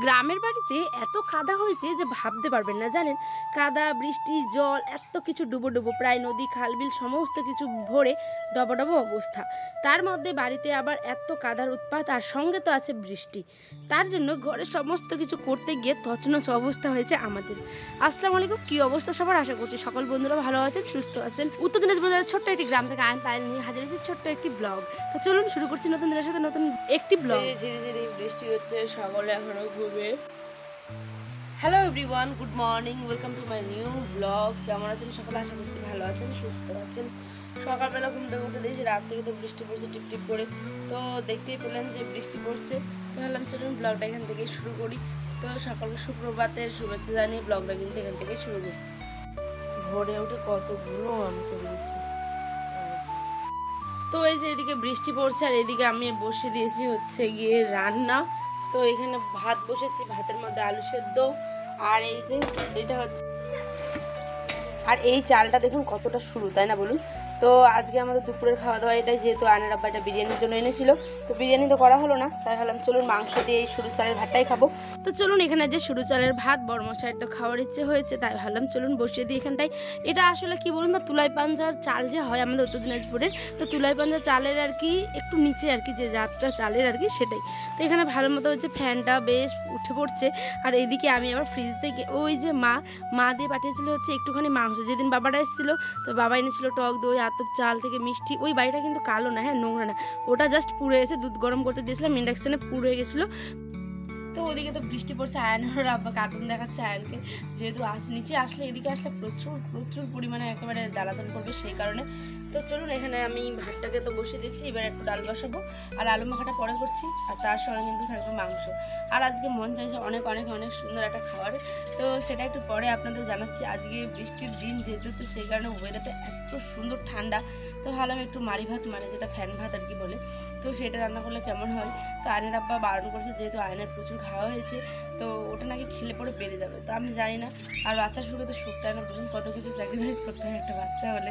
গ্রামের বাড়িতে এত কাদা হয়েছে যে ভাবতে পারবেন না, জানেন। কাদা, বৃষ্টি, জল, এত কিছু ডুবো ডুবো, প্রায় নদী খালবিল সমস্ত কিছু ভরে ডবডব অবস্থা। তার মধ্যে বাড়িতে আবার এত কাদার উৎপাত, আর সঙ্গে তো আছে বৃষ্টি। তার জন্য ঘরে সমস্ত কিছু করতে গিয়ে তছনছ অবস্থা হয়েছে আমাদের। আসসালামু আলাইকুম, কী অবস্থা সবার? আশা করছি সকল বন্ধুরা ভালো আছেন, সুস্থ আছেন। উত্তর দিনাজপুর জেলার ছোট্ট একটি গ্রাম থেকে আমি পায়েল নিয়ে হাজির হয়েছি ছোট্ট একটি ব্লগ। তো চলুন শুরু করছি নতুন দিনের সাথে নতুন একটি ব্লগ। ঝিরি ঝিরি বৃষ্টি হচ্ছে, সকলে এখনো ঘুমে। Hello everyone, good morning, welcome to my new blog. কেমন আছেন সকলে? আশা করছি ভালো আছেন, সুস্থ আছেন। সকালবেলা ঘুম থেকে উঠে দিয়েছি, রাত থেকে তো বৃষ্টি পড়ছে টিপ টিপ করে। তো দেখতেই পেলেন যে বৃষ্টি পড়ছে, তো ভাবলাম চলুন ব্লগটা এখান থেকে শুরু করি। তো সকালকে সুপ্রভাতের শুভেচ্ছা জানিয়ে ব্লগটা কিন্তু এখান থেকে শুরু করছি। ভোরে উঠে কতগুলো আমি করেছি। তো এই যে এদিকে বৃষ্টি পড়ছে, আর এদিকে আমি বসে দিয়েছি হচ্ছে গিয়ে রান্না। তো এখানে ভাত বসেছি, ভাতের মধ্যে আলু সেদ্ধ, আর এই যে এটা হচ্ছে, আর এই চালটা দেখুন কতটা শুরু, তাই না বলুন? তো আজকে আমাদের দুপুরের খাওয়া দাওয়া এটাই, যেহেতু আয়নের আব্বা এটা বিরিয়ানির জন্য এনেছিল। তো বিরিয়ানি তো করা হলো না, তাই ভাবলাম চলুন মাংস দিয়ে এই সরু চালের ভাতটাই খাবো। তো চলুন এখানে যে সরু চালের ভাত, বড়মশাইয়ের তো খাওয়ার ইচ্ছে হয়েছে, তাই ভাবলাম চলুন বসিয়ে দিই এখানটায়। এটা আসলে কি বলুন না, তুলাই পাঞ্জার চাল যে হয় আমাদের উত্তর দিনাজপুরের, তো তুলাই পাঞ্জার চালের আর কি একটু নিচে আর কি, যে জাতটা চালের আর কি সেটাই। তো এখানে ভালো মতো হচ্ছে ফ্যানটা বেশ উঠে পড়ছে। আর এইদিকে আমি আবার ফ্রিজ থেকে ওই যে মা দিয়ে পাঠিয়েছিল হচ্ছে একটুখানি মাংস, যেদিন বাবাটা এসেছিলো, তো বাবা এনেছিল টক দই, আতপ চাল থেকে মিষ্টি। ওই বাড়িটা কিন্তু কালো না, হ্যাঁ নোংরা না, ওটা জাস্ট পুড়ে গেছে। দুধ গরম করতে দিয়েছিলাম ইন্ডাকশানে, পুড়ে গেছিলো। তো ওদিকে তো বৃষ্টি পড়ছে, আয়নের আব্বা কার্টুন দেখাচ্ছে আয়নকে, যেহেতু নিচে আসলে এদিকে আসলে প্রচুর প্রচুর পরিমাণে একেবারে জ্বালাতন করবে, সেই কারণে। তো চলুন এখানে আমি ভাতটাকে তো বসিয়ে দিচ্ছি, এবার একটু ডাল বসাবো, আর আলু মাখাটা পরে করছি, আর তার সঙ্গে কিন্তু থাকবে মাংস। আর আজকে মন চাইছে অনেক অনেক অনেক সুন্দর একটা খাবার, তো সেটা একটু পরে আপনাদের জানাচ্ছি। আজকে বৃষ্টির দিন যেহেতু, তো সেই কারণে ওয়েদারটা এত সুন্দর ঠান্ডা। তো ভালো একটু মাড়ি ভাত, মানে যেটা ফ্যান ভাত আর কি বলে, তো সেটা রান্না করলে কেমন হয়। তো আয়নের আব্বা বারণ করছে, যেহেতু আয়নের প্রচুর খাওয়া হয়েছে, তো ওটা নাকি খেলে পরে বেড়ে যাবে। তো আমি জানি না, আর বাচ্চার সুখে তো সুখটা না, বলুন কত কিছু স্যাক্রিফাইস করতে হয় একটা বাচ্চা হলে,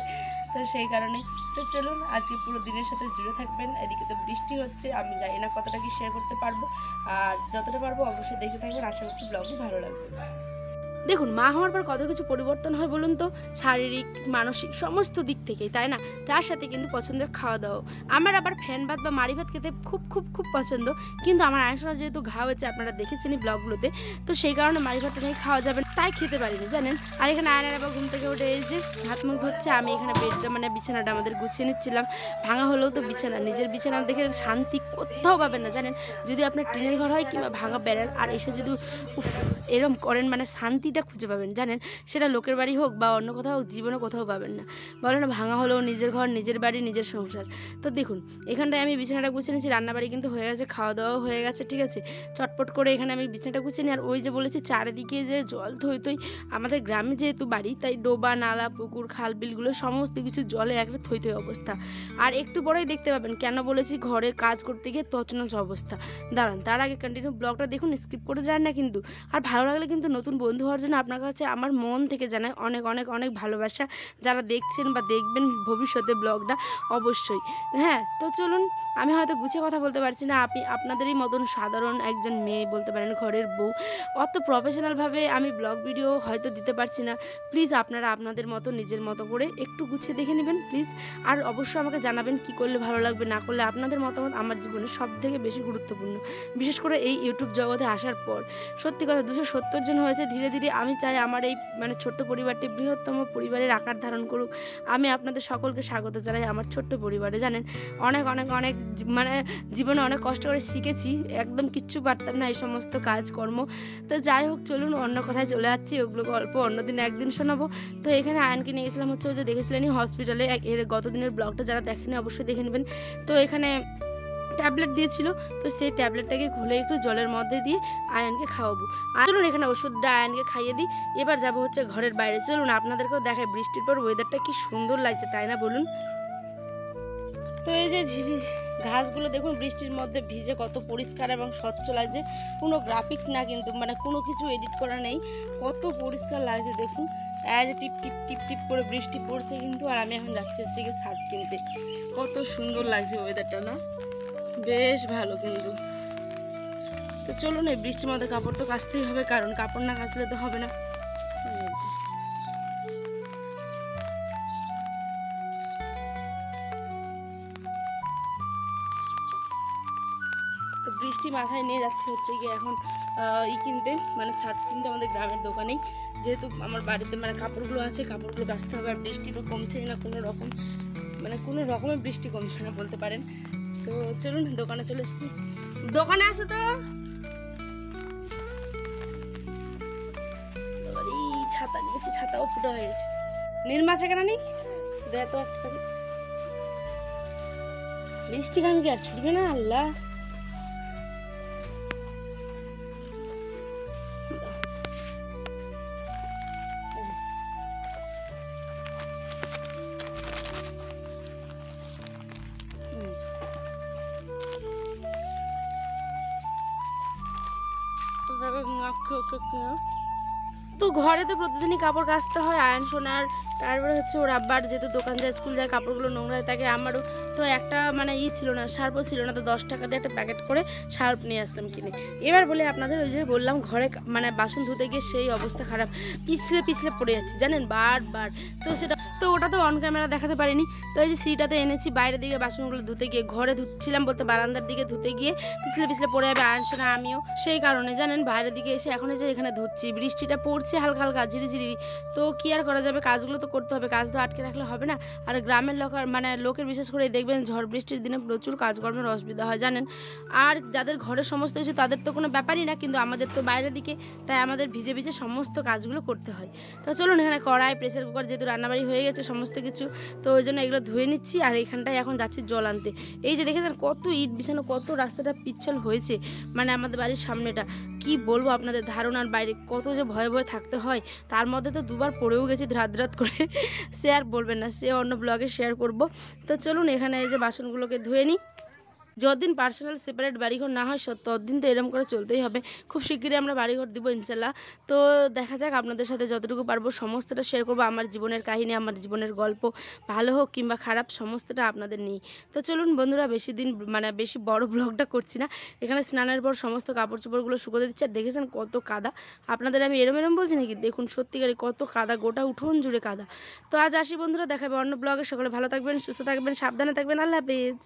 তো সেই কারণে। তো চলুন আজকে পুরো দিনের সাথে জুড়ে থাকবেন। এদিকে তো বৃষ্টি হচ্ছে, আমি জানি না কতটা কি শেয়ার করতে পারবো, আর যতটা পারবো অবশ্যই দেখতে থাকবেন। আশা করছি ব্লগটি ভালো লাগবে। দেখুন, মা হওয়ার পর কত কিছু পরিবর্তন হয় বলুন তো, শারীরিক মানসিক সমস্ত দিক থেকেই, তাই না? তার সাথে কিন্তু পছন্দের খাওয়া দাওয়া। আমার আবার ফ্যান ভাত বা মাড়ি ভাত খেতে খুব খুব খুব পছন্দ, কিন্তু আমার আয়নার যেহেতু ঘা হয়েছে, আপনারা দেখেছেনই ব্লগগুলোতে, তো সেই কারণে মাড়ি ভাতটা নাকি খাওয়া যাবে না, তাই খেতে পারিনি, জানেন। আর এখানে আয়নার আবার ঘুম থেকে উঠে এই যে হাত মুখ ধুচ্ছে, আমি এখানে বেডটা মানে বিছানাটা আমাদের গুছিয়ে নিচ্ছিলাম। ভাঙা হলেও তো বিছানা, নিজের বিছানা দেখে শান্তি কোথাও পাবেন না, জানেন। যদি আপনার টিনের ঘর হয় কিংবা ভাঙা বেড়ার, আর এসে যদি এরম করেন, মানে শান্তিটা খুঁজে পাবেন, জানেন। সেটা লোকের বাড়ি হোক বা অন্য কোথাও হোক, জীবনে কোথাও পাবেন না। বলে না, ভাঙা হলেও নিজের ঘর, নিজের বাড়ি, নিজের সংসার। তো দেখুন এখানটায় আমি বিছানাটা গুছিয়ে নিয়েছি, রান্নাবাড়ি কিন্তু হয়ে গেছে, খাওয়া দাওয়াও হয়ে গেছে, ঠিক আছে। চটপট করে এখানে আমি বিছানাটা গুছিয়ে নিই। আর ওই যে বলেছি চারিদিকে যে জল থই থই, আমাদের গ্রামে যেহেতু বাড়ি, তাই ডোবা, নালা, পুকুর, খাল বিলগুলো সমস্ত কিছু জলে একটা থই থই অবস্থা। আর একটু পরেই দেখতে পাবেন কেন বলেছি, ঘরে কাজ করতে গিয়ে তছনছ অবস্থা। দাঁড়ান, তার আগে কন্টিনিউ ব্লগটা দেখুন, স্কিপ করে যান না কিন্তু। আর ভালো লাগলে কিন্তু নতুন বন্ধু হওয়ার জন্য আপনার কাছে আমার মন থেকে জানাই অনেক অনেক অনেক ভালোবাসা, যারা দেখছেন বা দেখবেন ভবিষ্যতে ব্লগটা অবশ্যই। হ্যাঁ, তো চলুন, আমি হয়তো গুছিয়ে কথা বলতে পারছি না, আপনাদেরই মতন সাধারণ একজন মেয়ে বলতে পারেন, ঘরের বউ। অত প্রফেশনালভাবে আমি ব্লগ ভিডিও হয়তো দিতে পারছি না। প্লিজ আপনারা আপনাদের মতো নিজের মতো করে একটু গুছিয়ে দেখে নেবেন প্লিজ। আর অবশ্যই আমাকে জানাবেন কি করলে ভালো লাগবে, না করলে। আপনাদের মতামত আমার জীবনে সব থেকে বেশি গুরুত্বপূর্ণ, বিশেষ করে এই ইউটিউব জগতে আসার পর। সত্যি কথা, 270 জন হয়েছে। ধীরে ধীরে আমি চাই আমার এই মানে ছোট্ট পরিবারটি বৃহত্তম পরিবারের আকার ধারণ করুক। আমি আপনাদের সকলকে স্বাগত জানাই আমার ছোট্ট পরিবারে, জানেন। অনেক অনেক অনেক মানে জীবনে অনেক কষ্ট করে শিখেছি, একদম কিচ্ছু পারতাম না এই সমস্ত কাজকর্ম। তো যাই হোক, চলুন অন্য কথায় চলে যাচ্ছি, ওগুলো গল্প অন্যদিন একদিন শোনাবো। তো এখানে আয়নকে নিয়ে গেছিলাম হচ্ছে, ওই যে দেখেছিলেন হসপিটালে, এর গত দিনের ব্লগটা যারা দেখেনি অবশ্যই দেখে নেবেন। তো এখানে ট্যাবলেট দিয়েছিল, তো সেই ট্যাবলেটটাকে ঘুলে একটু জলের মধ্যে দিয়ে আয়নকে খাওয়াবো। আর চলুন এখানে ওষুধটা আয়নকে খাইয়ে দিই, এবার যাবো হচ্ছে ঘরের বাইরে। চলুন আপনাদেরকেও দেখায় বৃষ্টির পর ওয়েদারটা কি সুন্দর লাগছে, তাই না বলুন? তো এই যে ঝিরি ঘাসগুলো দেখুন বৃষ্টির মধ্যে ভিজে কত পরিষ্কার এবং স্বচ্ছ লাগছে, কোনো গ্রাফিক্স না কিন্তু, মানে কোনো কিছু এডিট করা নেই, কত পরিষ্কার লাগছে দেখুন। যে টিপ টিপ টিপ টিপ করে বৃষ্টি পড়ছে কিন্তু, আর আমি এখন যাচ্ছি হচ্ছে গিয়ে শার্ট কিনতে। কত সুন্দর লাগছে ওয়েদারটা, না? বেশ ভালো কিন্তু। তো চলুন, এই বৃষ্টির মধ্যে কাপড় তো কাচতেই হবে, কারণ কাপড় না কাচলে তো হবে না। তো বৃষ্টি মাথায় নিয়ে যাচ্ছে হচ্ছে গিয়ে এখন কিনতে, মানে শার্ট কিনতে আমাদের গ্রামের দোকানেই, যেহেতু আমার বাড়িতে মানে কাপড়গুলো আছে, কাপড়গুলো কাচতে হবে। আর বৃষ্টি তো কমছেই না কোনো রকম, মানে কোনো রকমের বৃষ্টি কমছে না বলতে পারেন। তো চলুন দোকানে চলে এসেছি। দোকানে আছে তো ছাতা নিয়েছি, ছাতাও ফুটা হয়ে গেছে। নির্মা আছে কেন নেই দে তো একটা, বৃষ্টি গান কি আর ছুটবে না আল্লাহ। তো ঘরে তো প্রতিদিনই কাপড় কাচতে হয়, আয়ন সোনার, তারপরে হচ্ছে ওর আব্বার যেহেতু দোকান যায়, স্কুল যায়, কাপড়গুলো নোংরা হয় থাকে। আমারও তো একটা মানে ছিল না, সার্ফও ছিল না, তো 10 টাকা দিয়ে একটা প্যাকেট করে সার্ফ নিয়ে আসলাম কিনে। এবার বলে আপনাদের ওই যে বললাম ঘরে মানে বাসন ধুতে গিয়ে সেই অবস্থা খারাপ, পিছলে পিছলে পড়ে যাচ্ছে জানেন বারবার। তো সেটা তো ওটা তো অন ক্যামেরা দেখাতে পারিনি। তো এই যে সিটাতে এনেছি, বাইরের দিকে বাসনগুলো ধুতে গিয়ে, ঘরে ধুচ্ছিলাম বলতে বারান্দার দিকে ধুতে গিয়ে পিছলে পিছলে পড়ে যাবে আয়ন সোনা, আমিও। সেই কারণে জানেন বাইরের দিকে এসে এখন যে এখানে ধুচ্ছি, বৃষ্টিটা পড়ছে হালকা হালকা ঝিরিঝিরি। তো কি আর করা যাবে, কাজগুলো তো করতে হবে, কাজ তো আটকে রাখলে হবে না। আর গ্রামের লোকের বিশেষ করে দেখবেন ঝড় বৃষ্টির দিনে প্রচুর কাজকর্মের অসুবিধা হয় জানেন। আর যাদের ঘরে সমস্ত কিছু তাদের তো কোনো ব্যাপারই না, কিন্তু আমাদের তো বাইরের দিকে, তাই আমাদের ভিজে ভিজে সমস্ত কাজগুলো করতে হয়। তো চলুন এখানে কড়াই, প্রেসার কুকার, যেহেতু রান্নাবাড়ি হয়ে গেছে সমস্ত কিছু, তো ওই জন্য এগুলো ধুয়ে নিচ্ছি। আর এইখানটায় এখন যাচ্ছি জল আনতে। এই যে দেখেছেন কত ইট বিছানো, কত রাস্তাটা পিচ্ছল হয়েছে, মানে আমাদের বাড়ির সামনেটা কি বলবো আপনাদের, ধারণার বাইরে, কত যে ভয়ে ভয়ে থাকতে হয়। তার মধ্যে তো দুবার পড়েও গেছি ধ্রাত করে, সে আর বলবেন না, সে অন্য ব্লগে শেয়ার করব। তো চলুন এখানে এই যে বাসনগুলোকে ধুয়ে নিই। যতদিন পার্সোনাল সেপারেট বাড়িঘর না হয় ততদিন তো এরকম করে চলতেই হবে। খুব শিগগিরই আমরা বাড়িঘর দিব ইনশাল্লাহ। তো দেখা যাক, আপনাদের সাথে যতটুকু পারবো সমস্তটা শেয়ার করবো, আমার জীবনের কাহিনী, আমার জীবনের গল্প, ভালো হোক কিংবা খারাপ, সমস্তটা আপনাদের নিয়ে। তো চলুন বন্ধুরা, বেশি বড় ব্লগটা করছি না। এখানে স্নানের পর সমস্ত কাপড় চোপড়গুলো শুকোতে দিচ্ছে। আর দেখেছেন কত কাদা, আপনাদের আমি এরম বলছি নাকি, দেখুন সত্যিকারই কত কাদা, গোটা উঠোন জুড়ে কাদা। তো আজ আসি বন্ধুরা, দেখাবে অন্য ব্লগে। সকলে ভালো থাকবেন, সুস্থ থাকবেন, সাবধানে থাকবেন, আল্লাহ হাফেজ।